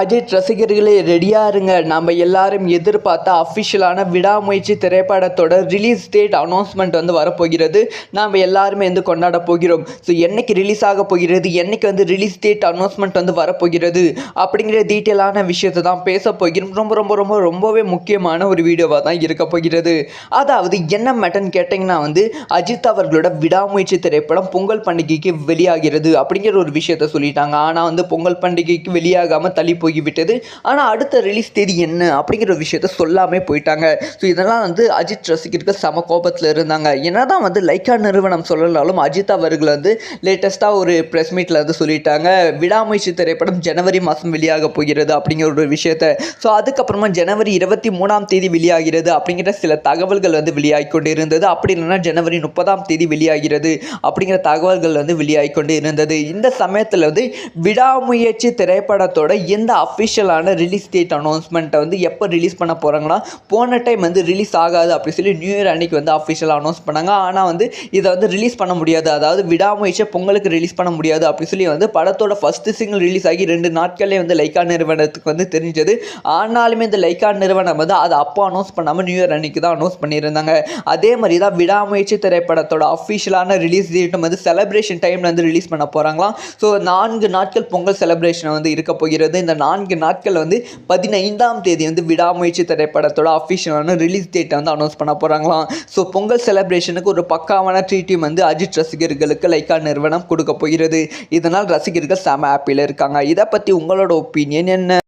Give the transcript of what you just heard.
அஜித் ரசிகர்களே ரெடியாக இருங்க. நம்ம எல்லாரும் எதிர்பார்த்த அஃபிஷியலான விடாமுயற்சி திரைப்படத்தோட ரிலீஸ் டேட் அனௌன்ஸ்மெண்ட் வரப்போகிறது. நாம் எல்லாருமே கொண்டாட போகிறோம். ஸோ என்னைக்கு ரிலீஸ் ஆக போகிறது, என்னைக்கு ரிலீஸ் டேட் அனௌன்ஸ்மெண்ட் வரப்போகிறது அப்படிங்கிற டீட்டெயிலான விஷயத்தை தான் பேச போகிறோம். ரொம்பவே முக்கியமான ஒரு வீடியோவாக தான் இருக்க போகிறது. அதாவது என்ன மேட்டர்னு கேட்டிங்கன்னா அஜித் அவர்களோட விடாமுயற்சி திரைப்படம் பொங்கல் பண்டிகைக்கு வெளியாகிறது அப்படிங்கிற ஒரு விஷயத்த சொல்லிட்டாங்க. ஆனால் பொங்கல் பண்டிகைக்கு வெளியாகாமல் தள்ளி போய்விட்டது. ஆனால் அடுத்த ரிலீஸ் தேதி என்ன அப்படிங்கிற ஒரு விஷயத்த சொல்லாமல் போயிட்டாங்க. ஸோ இதெல்லாம் அஜித் ரசிகர்கள் சம கோபத்தில் இருந்தாங்க. என்னதான் லைக்கா நிறுவனம் சொல்லலாலும் அஜித் அவர்கள் லேட்டஸ்ட்டாக ஒரு ப்ரெஸ் மீட்டில் சொல்லிட்டாங்க, விடாமுயற்சி திரைப்படம் ஜனவரி மாதம் வெளியாக போகிறது அப்படிங்கிற ஒரு விஷயத்த. ஸோ அதுக்கப்புறமா ஜனவரி 23 வெளியாகிறது அப்படிங்கிற சில தகவல்கள் வெளியாகி கொண்டு இருந்தது. அப்படி இல்லைன்னா ஜனவரி 30 வெளியாகிறது அப்படிங்கிற தகவல்கள் வெளியாகி கொண்டு இருந்தது. இந்த சமயத்தில் விடாமுயற்சி திரைப்படத்தோட எந்த அஃபிஷியலான ரிலீஸ் டேட் அனௌன்ஸ்மெண்ட்டை எப்போ ரிலீஸ் பண்ண போகிறாங்கன்னா, போன டைம் ரிலீஸ் ஆகாது அப்படி சொல்லி நியூ இயர் அன்னைக்கு அஃபிஷியலாக அனௌன்ஸ் பண்ணாங்க. ஆனால் இதை ரிலீஸ் பண்ண முடியாது, அதாவது விடாமுயற்சியை பொங்கலுக்கு ரிலீஸ் பண்ண முடியாது அப்படி சொல்லி படத்தோட ஃபஸ்ட்டு சிங்கிள் ரிலீஸ் ஆகி 2 நாட்களே லைக்கா நிறுவனத்துக்கு தெரிஞ்சது. ஆனாலுமே இந்த லைக்கா நிறுவனம் அதை அப்போ அனௌன்ஸ் பண்ணாமல் நியூ இயர் அன்னைக்கு தான் அனௌன்ஸ் பண்ணியிருந்தாங்க. அதே மாதிரி தான் விடாமுயற்சி திரைப்படத்தோட அஃபிஷியலான ரிலீஸ் டேட்டும் செலிப்ரேஷன் டைமில் ரிலீஸ் பண்ண போகிறாங்களாம். ஸோ 4 நாட்கள் பொங்கல் செலிப்ரேஷன் இருக்க போகிறது. இந்த 4 நாட்கள் 15 விடாமுயற்சி திரைப்படத்தோட அஃபிஷியலான ரிலீஸ் டேட்டை அனௌன்ஸ் பண்ண போகிறாங்களாம். ஸோ பொங்கல் செலிப்ரேஷனுக்கு ஒரு பக்காவான ட்ரீட்டையும் அஜித் ரசிகர்களுக்கு லைக்கா நிறுவனம் கொடுக்க போகிறது. இதனால் ரசிகர்கள் செம ஹாப்பியில் இருக்காங்க. இதை பற்றி உங்களோட ஒப்பீனியன் என்ன?